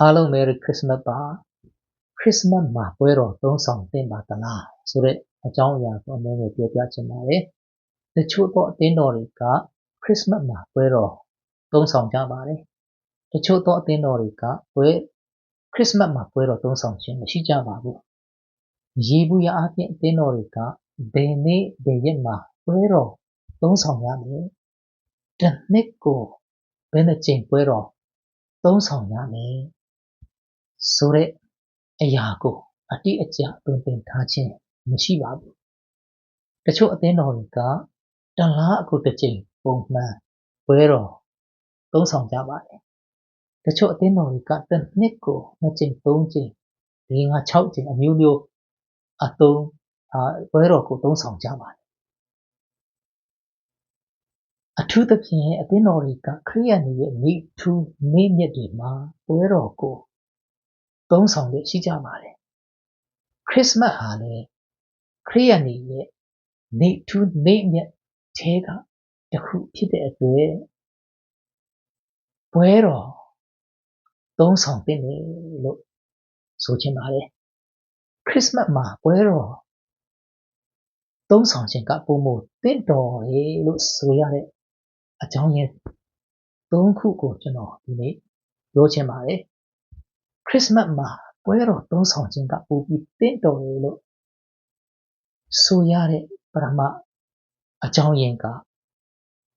အားလုံး Merry Christmas ပါ Christmas မှာပွဲတော်သုံးဆောင်သင့်ပါသလားဆိုတဲ့အကြောင်းအရာကိုအနည်းငယ်ပြောပြချင်ပါတယ်တချို့သောအသင်းတော်တွေက Christmas မှာပွဲတော်သုံးဆောင်ကြပါတယ်တချို့သောအသင်းတော်တွေကChristmas မှာပွဲတော်သုံးဆောင်ခြင်းမရှိကြပါဘူးရေဘူးရအပြင်အသင်းတော်တွေကဘယ်နေ့ဘယ်ရက်မှာပွဲတော်သုံးဆောင်ရမယ်တစ်နှစ်ကိုဘယ်နှကြိမ်ပွဲတော်သုံးဆောင်ရမယ်ဆိုတဲ့အရာကိုအတိအကျတွင်တင်ထားခြင်းမရှိပါဘူးတချို့အသင်းတော်တွေကတလားအခုတစ်ကြိမ်ပုံမှန်ပွဲတော်သုံးဆောင်ကြပါတယ်တချို့အသင်းတော်တွေကတစ်နှစ်ကို2ကြိမ်3ကြိမ်4 5 6ကြိမ်အမျိုးမျိုးပွဲတော်ကိုသုံးဆောင်ကြပါတယ်အထူးသဖြင့်အသင်းတော်တွေကခရိယန်ရဲ့နေ့ထူးနေ့မြတ်တွေမှာပွဲတော်ကိုသုံးဆောင်ရရှိကြပါတယ်ခရစ်စမတ်ဟာလည်းခရိယန်ရဲ့နေ့ထူးနေ့မြတ်ထဲကတစ်ခုဖြစ်တဲ့အတွက်ပွဲတော်သုံးဆောင်တင်တယ်လို့ဆိုချင်ပါတယ်ခရစ်စမတ်မှာပွဲတော်သုံးဆောင်ခြင်းကပုံမတင့်တော်တယ်လို့ဆိုရတဲ့အကြောင်းရင်း၃ခုကိုကျွန်တော်ဒီနေ့ပြောချင်ပါတယ်ခရစ်စမတ်မှာပွဲတော်သုံးဆောင်ခြင်းကပိုပြီးတင့်တော်တယ်လို့ဆိုရတဲ့ပထမအကြောင်းရင်းက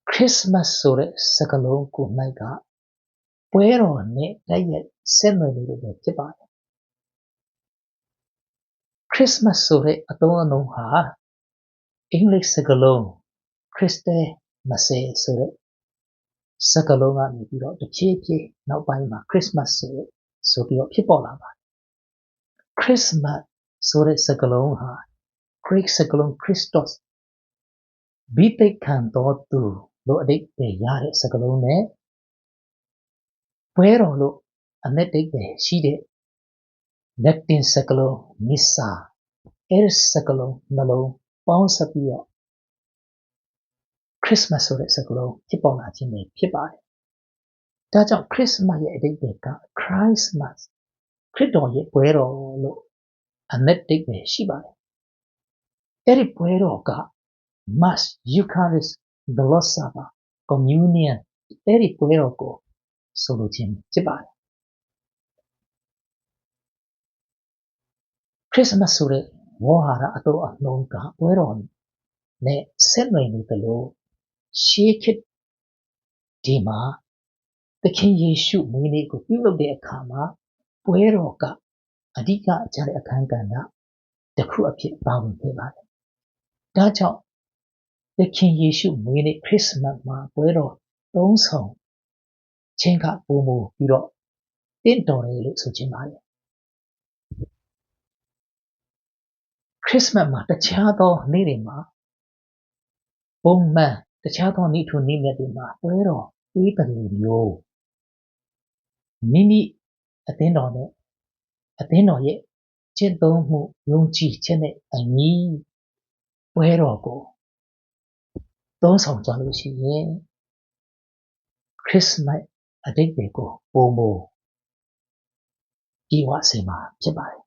ခရစ်စမတ်ဆိုတဲ့စကားလုံးကို၌ကပွဲတော်နဲ့တိုက်ရိုက်ဆက်နွယ်နေလို့ဖြစ်ပါတယ်ခရစ်စမတ်ဆိုတဲ့အသုံးအနှုန်းဟာအင်္ဂလိပ်စကားလုံး Christmas ဆိုတဲ့စကားလုံးကနေပြီးတော့တစ်ဖြည်းဖြည်းနောက်ပိုင်းမှာ Christmas ဆိုပြီးတော့ဖြစ်ပေါ်လာပါတယ် Christmas ဆိုတဲ့စကားလုံးဟာ Greek စကားလုံး Christos ဘိသိက်ခံတော်သူလို့အဓိပ္ပာယ်ရတဲ့စကားလုံးနဲ့ပွဲတော်လို့အဓိပ္ပာယ်ရှိတဲ့ Latin စကားလုံး Missa အဲဒီစကားလုံးနှလုံးပေါင်းစပ်ပြီးတော့ Christmas ဆိုတဲ့စကားလုံးဖြစ်ပေါ်လာခြင်းပဲဖြစ်ပါတယ်။ဒါကြောင့် Christmas ရဲ့အဓိပ္ပာယ်က Christmas ခရစ်တော်ရဲ့ပွဲတော်လို့အဓိပ္ပာယ်ရှိပါတယ်။အဲဒီပွဲတော်က Mass Eucharist the Lord's Supper Communion အဲဒီပွဲတော်ကိုဆိုလိုခြင်းဖြစ်ပါတယ်။ခရစ်စမတ်ဆိုတဲ့ဝေါ်ဟာရအတော်အလုံးကပွဲတော်နဲ့ဆက်နွယ်နေတယ်လို့ရှေးခေတ်ဒီမှာသခင်ယေရှုမွေးနေ့ကိုပြုလုပ်တဲ့အခါမှာပွဲတော်ကအဓိကကျတဲ့အခန်းကဏ္ဍတစ်ခုအဖြစ်ပါဝင်ခဲ့ပါတယ်။ဒါကြောင့်သခင်ယေရှုမွေးနေ့ခရစ်စမတ်မှာပွဲတော်သုံးဆောင်ခြင်းကပုံမူပြီးတော့တင့်တော်တယ်လို့ဆိုချင်ပါတယ်။ခရစ်စမတ်မှာတခြားသောနေ့တွေမှာပုံမှန်တခြားသောနေ့ထူးနေ့မြတ်တွေမှာပွဲတော်ပြီးတယ်မျိုးမိမိအသင်းတော်နဲ့အသင်းတော်ရဲ့ကျင့်သုံးမှုယုံကြည်ခြင်းနဲ့အညီပွဲတော်ကိုသုံးဆောင်ကြလို့ရှိရင်ခရစ်စမတ်အဓိပ္ပာယ်ကိုပုံမကြည်ဝစေမှာဖြစ်ပါတယ်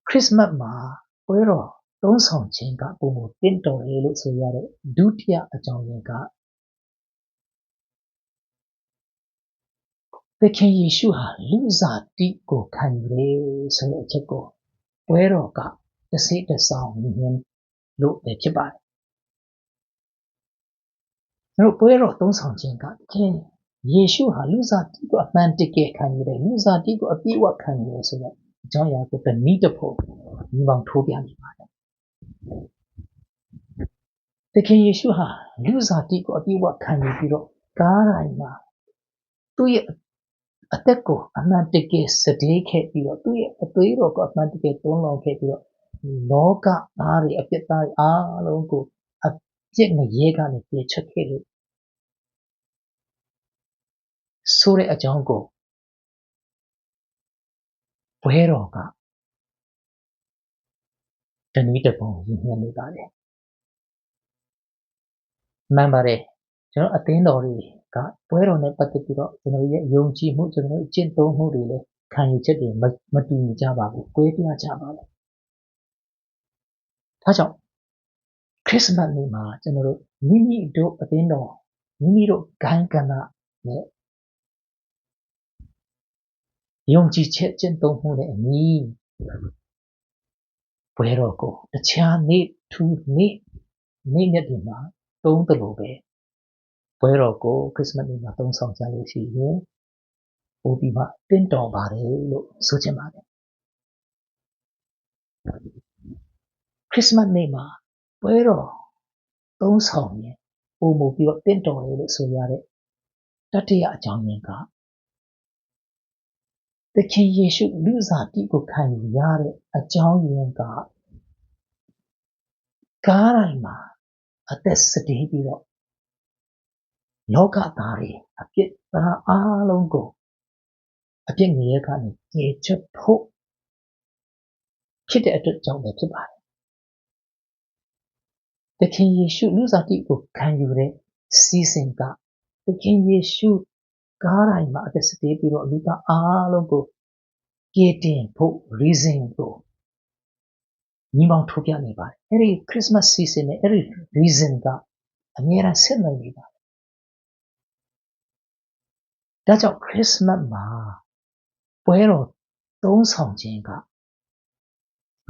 ခရစ်စမတ်မှာပွဲတော်သုံးဆောင်ခြင်းကပုံမတင့်တော်တယ်လို့ဆိုရတဲ့ဒုတိယအကြောင်းရင်းကသခင်ယေရှုဟာလူစားတိကိုခံယူတယ်ဆိုတဲ့အချက်ကိုပွဲတော်ကတစ်စိတ်တစ်စောင်းမြင်လို့ပဲဖြစ်ပါတယ်။တို့ပွဲတော်သုံးဆောင်ခြင်းကသခင်ယေရှုဟာလူစားတိကိုအမှန်တကယ်ခံယူတယ်လူစားတိကိုအပြည့်အဝခံယူတယ်ဆိုတဲ့အကြောင်းအရာကိုတနည်းတစ်ဖို့ညီမောင်ထိုးပြနေပါတယ်။သခင်ယေရှုဟာလူစားတိကိုအပြည့်အဝခံယူပြီးတော့ကားတိုင်းမှာသူ့ရဲ့အသက်ကိုအမှန်တကယ်စတေးခဲ့ပြီးတော့သူ့ရဲ့အသွေးတော်ကိုအမှန်တကယ်သွန်းလောင်းခဲ့ပြီးတော့လောကသားတွေအပြစ်သားအားလုံးကိုအပြစ်ငရဲကနေပြေချက်ခဲ့လို့ဆိုတဲ့အကြောင်းကိုဘွဲတော်ကတနည်းတစ်ပုံရည်ညွှန်းနေပါတယ်မှန်ပါတယ် ကျွန်တော်အသင်းတော်တွေကပွဲတော်နဲ့ပတ်သက်ပြီးတော့ကျွန်တော်ရဲ့ယုံကြည်မှုကျွန်တော်ရဲ့ကျင့်သုံးမှုတွေလည်းခံယူချက်တွေမတူညီကြပါဘူး။ကွဲပြားကြပါဘူး။ဒါကြောင့်ခရစ်မတ်နေ့မှာကျွန်တော်တို့မိမိတို့အသင်းတော်မိမိတို့ဂိုင်းကဏ္ဍနဲ့ယုံကြည်ချက်ကျင့်သုံးမှုနဲ့အညီပွဲတော်ကိုတခြားနေ့ထူးနေ့ရက်တွေမှာသုံးသလိုပဲပွဲတော်ကိုခရစ်စမတ်နေ့မှာသုံးဆောင်ကြလို့ရှိရင်ပိုပြီးမှတင့်တော်ပါတယ်လို့ဆိုချင်ပါတယ်ခရစ်စမတ်နေ့မှာပွဲတော်သုံးဆောင်ရင်ပိုမိုပြီးတော့တင့်တော်တယ်လို့ဆိုရတဲ့တတိယအကြောင်းရင်းကသခင်ယေရှုလူစားတိကိုခံယူရတဲ့အကြောင်းရင်းကကားတိုင်းမှာအသက်စတေးပြီးတော့လောကသားတွေအပြစ်သားအားလုံးကိုအပြစ်ငရဲကနေကြေချက်ဖို့ဖြစ်တဲ့အတွက်ကြောင့်ပဲဖြစ်ပါတယ်သခင်ယေရှုလူစားတိကိုခံယူတဲ့စီစဉ်ကသခင်ယေရှုကားတိုင်းမှာအသက်စတေးပြီးတော့လူသားအားလုံးကိုကြေတင်ဖို့ reason ကိုညီမောင်ထုတ်ပြနေပါတယ်အဲ့ဒီ Christmas season နဲ့အဲ့ဒီ reason ကအမြဲတမ်းဆက်နွယ်နေပါတယ်ဒါကြောင့် Christmas မှာပွဲတော်သုံးဆောင်ခြင်းက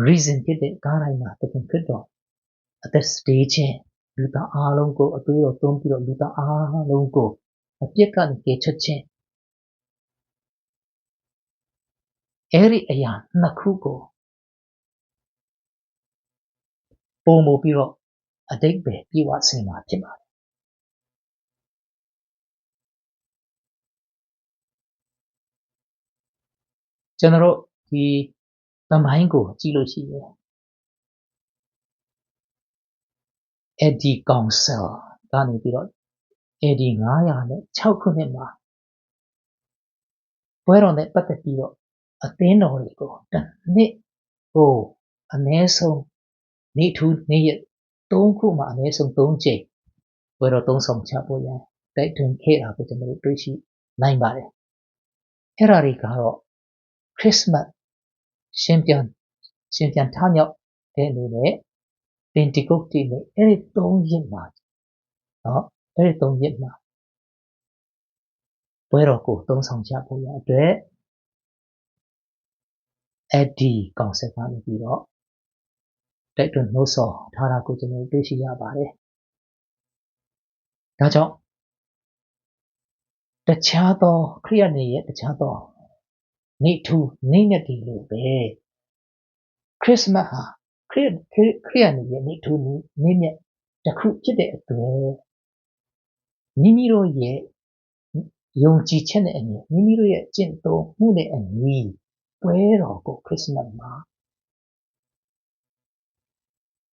reason ဖြစ်တဲ့ကားတိုင်းမှာသခင်ခရစ်တော်အသက်စတေးခြင်းလူသားအားလုံးကိုအသွေးတော်သွန်းပြီးတော့လူသားအားလုံးကိုအပြစ်ကနေကယ်ချက်ခြင်းအဲ့ဒီအရာနှစ်ခုကိုပုံမူပြီးတော့အတိတ်ပဲပြေဝစေမှာဖြစ်ပါတယ်ကျွန်တော်တို့ဒီသမိုင်းကိုကြည့်လို့ရှိရင်Eddie Council ကနေပြီးတော့ Eddie 906ခုနှစ်မှာပွဲတော်နဲ့ပတ်သက်ပြီးတော့အသင်းတော်တွေကိုတစ်နှစ်ကိုအနည်းဆုံးနေ့ထူးနေ့ရက်3ခုမှာအနည်းဆုံး3ကြိမ်ပွဲတော်သုံးဆောင်ချဖို့ရန်တိုက်တွန်းခဲ့တာကိုကျွန်တော်တို့တွေ့ရှိနိုင်ပါတယ်အဲ့ဒါတွေကတော့ Christmas ရှင်ပြန်ထမြောက်တဲ့အနေနဲ့ Pentecost နဲ့အဲ့ဒီ3ရက်မှာနော်အဲ့ဒီ3ရက်မှာပွဲတော်ကိုသုံးဆောင်ချဖို့ရန်အတွက်Eddie Council ကနေပြီးတော့တိုက်တွန်းနှိုးဆော်ထားတာကိုကျွန်တော်တွေ့ရှိရပါတယ်ဒါကြောင့်တခြားသောခရိယန်တွေရဲ့တခြားသောနေ့ထူးနေ့ရက်တွေလိုပဲခရစ်စမတ်ဟာခရိယန်တွေရဲ့နေ့ထူးနေ့ရက်တစ်ခုဖြစ်တဲ့အတွက်မိမိတို့ရဲ့ယုံကြည်ချက်နဲ့အညီမိမိတို့ရဲ့ကျင့်သုံးမှုနဲ့အညီပွဲတော်ကိုခရစ်စမတ်မှာ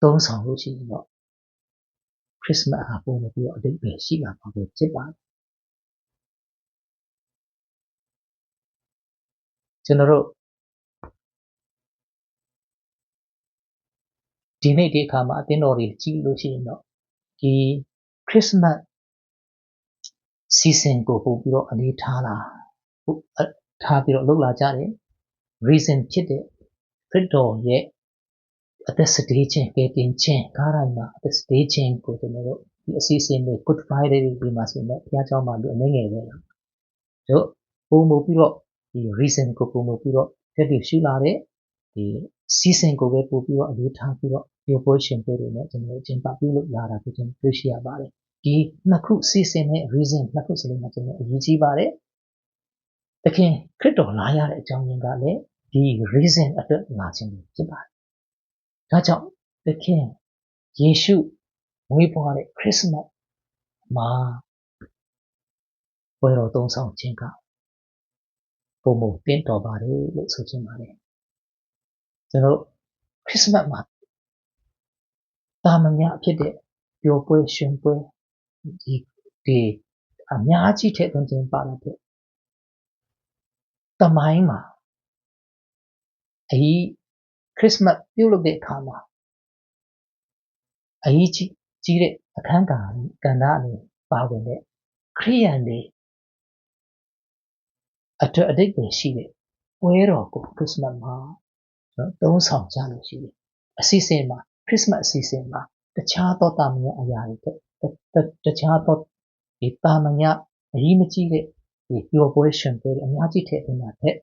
သုံးဆောင်လို့ရှိရင်တော့ခရစ်စမတ်ဟာပုံပြီးတော့အတိတ်ပဲရှိလာပါပဲဖြစ်ပါတယ်ကျွန်တော်တို့ဒီနေ့ဒီအခါမှာအသင်းတော်တွေကြည့်လို့ရှိရင်တော့ဒီခရစ်စမတ်season ကိုပို့ပြီးတော့အနေထားပြီးတော့လုပ်လာကြတယ် reason ဖြစ်တဲ့ခရစ်တော်ရဲ့အသက်စတေးခြင်းကယ်တင်ခြင်းကားတိုင်းမှာအသက်စတေးခြင်းကိုကျွန်တော်တို့ဒီအစီအစဉ်တွေ Good Friday တွေမှာဆိုတော့ဘုရားကျောင်းမှာလူအနေငယ်ပဲတို့ပုံမူပြီးတော့ဒီ reason ကိုပုံမူပြီးတော့တက်တည်ရှိလာတဲ့ဒီ season ကိုပဲပို့ပြီးတော့အနေထားပြီးတော့ဒီပွဲရှင်တွေနဲ့ကျွန်တော်ကျင်းပပြုလုပ်လာတာကိုကျွန်တော်တွေ့ရှိရပါတယ်ဒီနှစ်ခု season နဲ့ reason နှစ်ခုစလုံးမှာကျွန်တော်အရေးကြီးပါတယ်သခင်ခရစ်တော်လာရတဲ့အကြောင်းရင်းကလည်းဒီ reason အတွက်လာခြင်းဖြစ်ပါတယ်ဒါကြောင့်သခင်ယေရှုမွေးဖွားတဲ့ခရစ်စမတ်မှာပွဲတော်သုံးဆောင်ခြင်းကပုံမတင့်တော်ပါတယ်လို့ဆိုချင်ပါတယ်ကျွန်တော်ခရစ်စမတ်မှာတာမန်ဖြစ်တဲ့ပျော်ပွဲရှင်ပွဲဒီအများကြီးထည့်သွင်းခြင်းပါတဲ့တမိုင်းမှာခရစ်စမတ်ပြုလုပ်တဲ့အခါမှာအရေးကြီးတဲ့အခန်းကဏ္ဍအနေ ပါဝင်တဲ့ခရိယန်တွေအတွက်အဓိပ္ပာယ်ရှိတဲ့ပွဲတော်ကိုခရစ်စမတ်မှာသုံးဆောင်ကြလို့ရှိတယ်အစီအစဉ်မှာခရစ်စမတ်အစီအစဉ်မှာတခြားသောတာမန်အရာတွေတခြားသောဒီတာမန်အရေးမကြီးတဲ့ဒီပျော်ပွဲရှင်ပွဲအများကြီးထည့်သွင်းတာတဲ့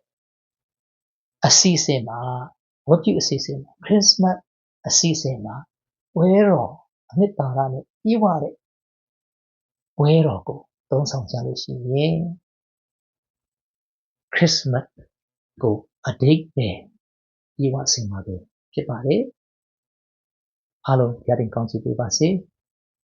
အစီအစဉ်မှာဝတ်ပြုအစီအစဉ်မှာခရစ်စမတ်အစီအစဉ်မှာပွဲတော်အနှစ်သာရနဲ့ပြီးွားတဲ့ပွဲတော်ကိုသုံးဆောင်ကြလို့ရှိရင်ခရစ်စမတ်ကိုအဓိပ္ပာယ်ပြီးွားစေမှာပဲဖြစ်ပါတယ်အားလုံးရတဲ့ကောင်းချီးပေးပါစေ